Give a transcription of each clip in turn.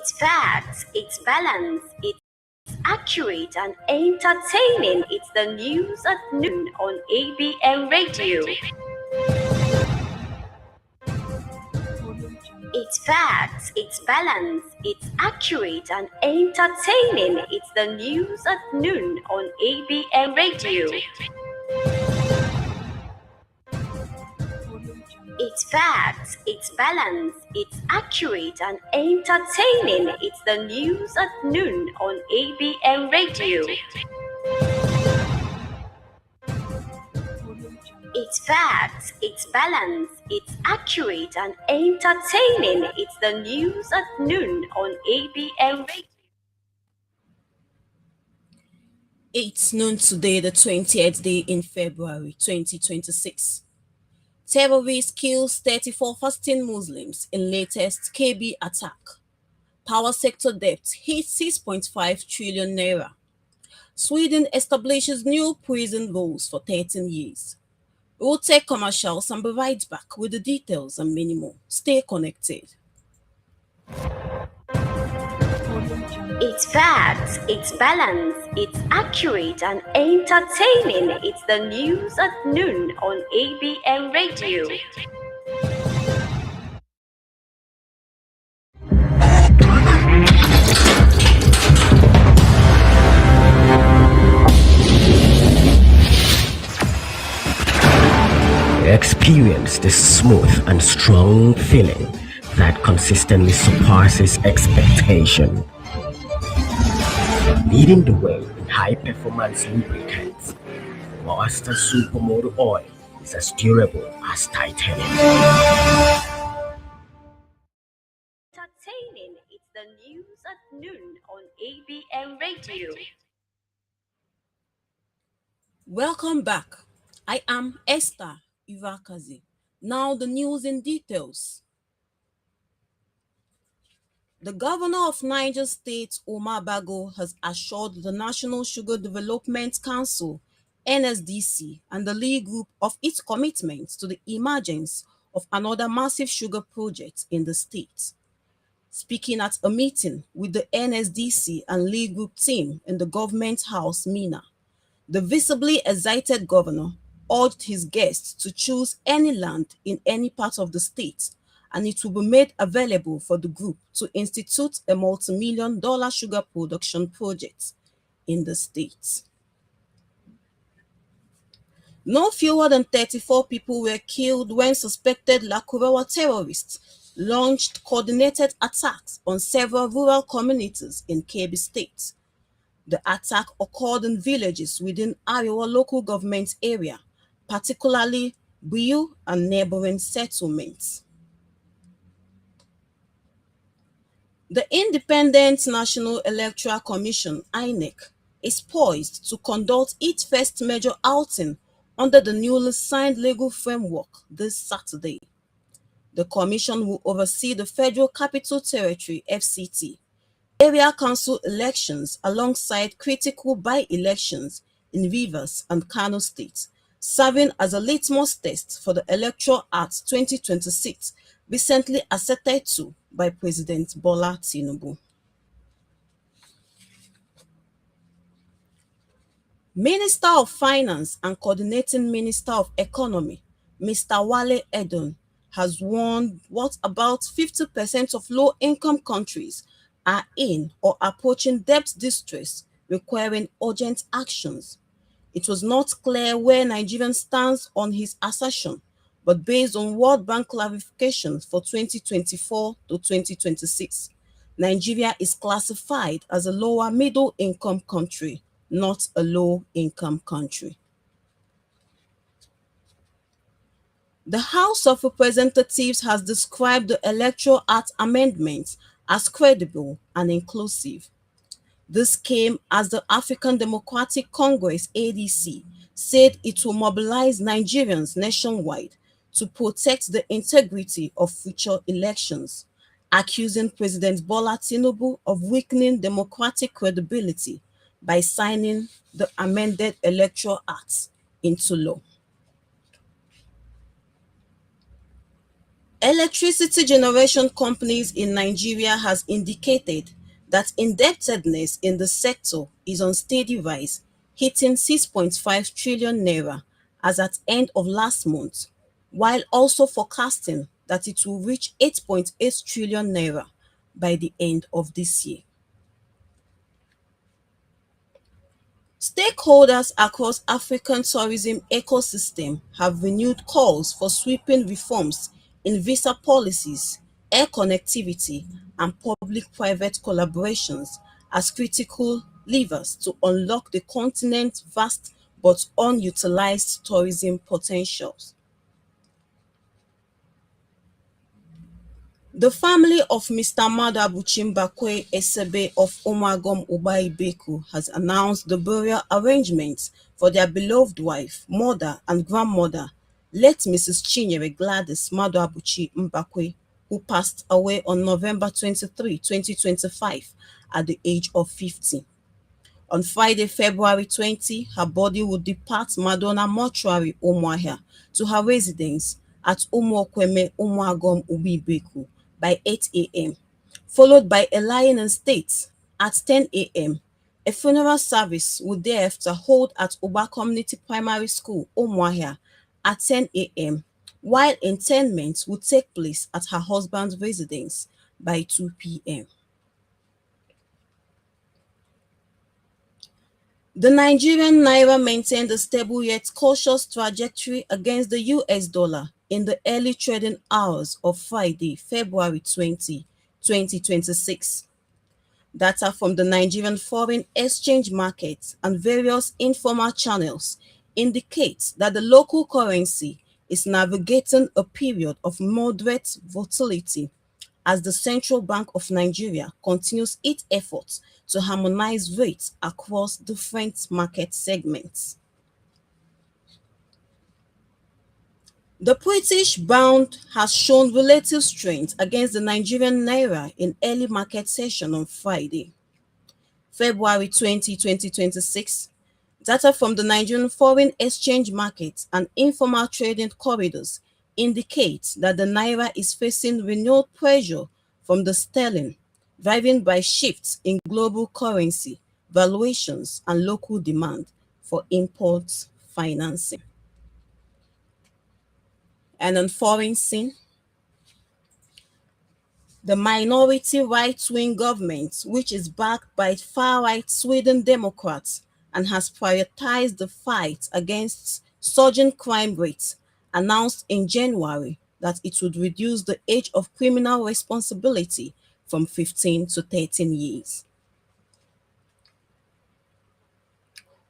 It's facts, it's balance, it's accurate and entertaining. It's the news at noon on ABN Radio. It's facts, it's balance, it's accurate and entertaining. It's the news at noon on ABN Radio. It's facts, it's balance, it's accurate and entertaining. It's the news at noon on ABN Radio. It's facts, it's balance, it's accurate and entertaining. It's the news at noon on ABN Radio. It's noon today, the 20th day in February 2026. Terrorists kills 34 fasting Muslims in latest KB attack. Power sector debt hits 6.5 trillion naira. Sweden establishes new prison rules for 13 years. We'll take commercials and be right back with the details and many more. Stay connected. It's facts, it's balance, it's accurate and entertaining. It's the news at noon on ABN Radio. Experience the smooth and strong feeling that consistently surpasses expectation. Leading the way in high-performance lubricants, Master Supermoto Oil is as durable as titanium. Entertaining, it's the news at noon on ABN Radio. Welcome back. I am Esther Ivakazi. Now the news in details. The governor of Niger State, Umar Bago, has assured the National Sugar Development Council, NSDC, and the League Group of its commitment to the emergence of another massive sugar project in the state. Speaking at a meeting with the NSDC and League Group team in the Government House, Mina, the visibly excited governor urged his guests to choose any land in any part of the state, and it will be made available for the group to institute a multi-million-dollar sugar production project in the state. No fewer than 34 people were killed when suspected Lakurawa terrorists launched coordinated attacks on several rural communities in Kebbi State. The attack occurred in villages within Arewa local government area, particularly Biu and neighboring settlements. The Independent National Electoral Commission, INEC, is poised to conduct its first major outing under the newly signed legal framework this Saturday. The commission will oversee the Federal Capital Territory (FCT) area council elections alongside critical by-elections in Rivers and Kano states, serving as a litmus test for the Electoral Act 2026 recently assented to by President Bola Tinubu. Minister of Finance and Coordinating Minister of Economy, Mr. Wale Edun, has warned what about 50% of low-income countries are in or approaching debt distress, requiring urgent actions. It was not clear where Nigeria stands on his assertion, but based on World Bank clarifications for 2024 to 2026, Nigeria is classified as a lower middle income country, not a low income country. The House of Representatives has described the Electoral Act amendments as credible and inclusive. This came as the African Democratic Congress (ADC) said it will mobilize Nigerians nationwide to protect the integrity of future elections, accusing President Bola Tinubu of weakening democratic credibility by signing the amended Electoral Act into law. Electricity generation companies in Nigeria has indicated that indebtedness in the sector is on steady rise, hitting 6.5 trillion naira as at end of last month, while also forecasting that it will reach 8.8 trillion naira by the end of this year. Stakeholders across African tourism ecosystem have renewed calls for sweeping reforms in visa policies, air connectivity, and public-private collaborations as critical levers to unlock the continent's vast but unutilized tourism potentials. The family of Mr. Madabuchi Mbakwe Esebe of Omagom Ubaibeku has announced the burial arrangements for their beloved wife, mother, and grandmother, late Mrs. Chinyere Gladys Madabuchi Mbakwe, who passed away on November 23, 2025, at the age of 50. On Friday, February 20, her body would depart Madonna Mortuary, Umuahia, to her residence at Umuokweme Umuagom Ubibeku by 8 a.m., followed by a lying in state at 10 a.m. A funeral service would thereafter hold at Uba Community Primary School, Umuahia, at 10 a.m., while interment would take place at her husband's residence by 2 p.m. The Nigerian naira maintained a stable yet cautious trajectory against the US dollar in the early trading hours of Friday, February 20, 2026. Data from the Nigerian Foreign Exchange Market and various informal channels indicates that the local currency is navigating a period of moderate volatility as the Central Bank of Nigeria continues its efforts to harmonize rates across different market segments. The British pound has shown relative strength against the Nigerian naira in early market session on Friday, February 20, 2026. Data from the Nigerian Foreign Exchange Market and informal trading corridors indicates that the naira is facing renewed pressure from the sterling, driven by shifts in global currency valuations and local demand for import financing. And on foreign scene, the minority right-wing government, which is backed by far-right Sweden Democrats and has prioritized the fight against surging crime rates, announced in January that it would reduce the age of criminal responsibility from 15 to 13 years.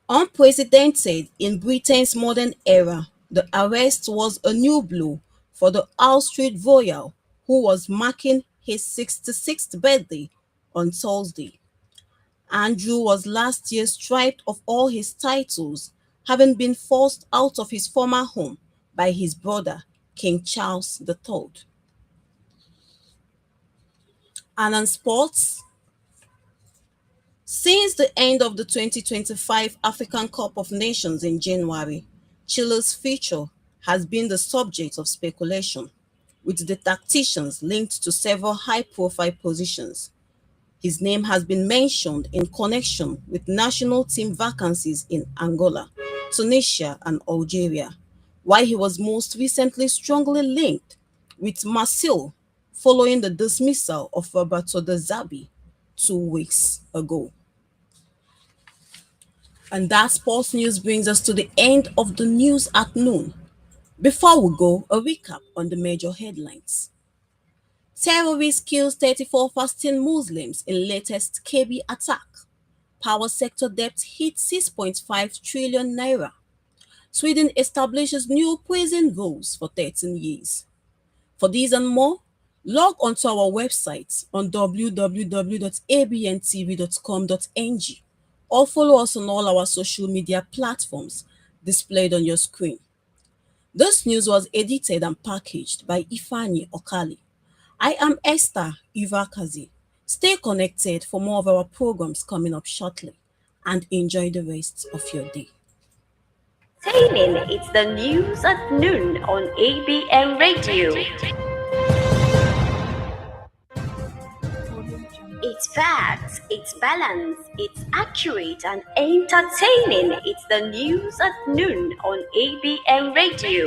Unprecedented in Britain's modern era, the arrest was a new blow for the High Street Royal, who was marking his 66th birthday on Thursday. Andrew was last year stripped of all his titles, having been forced out of his former home by his brother, King Charles III. And on sports, since the end of the 2025 African Cup of Nations in January, Chile's future has been the subject of speculation, with the tacticians linked to several high-profile positions. His name has been mentioned in connection with national team vacancies in Angola, Tunisia, and Algeria, while he was most recently strongly linked with Marseille following the dismissal of Roberto De Zerbi 2 weeks ago. And that sports news brings us to the end of the news at noon. Before we go, a recap on the major headlines. Terrorist kills 34 fasting Muslims in latest KB attack. Power sector debt hits 6.5 trillion naira. Sweden establishes new prison rules for 13 years. For these and more, log onto our website on www.abntv.com.ng or follow us on all our social media platforms displayed on your screen. This news was edited and packaged by Ifani Okali. I am Esther Ivakazi. Stay connected for more of our programs coming up shortly and enjoy the rest of your day. It's the news at noon on ABN Radio. It's facts, it's balanced, it's accurate and entertaining. It's the news at noon on ABM Radio.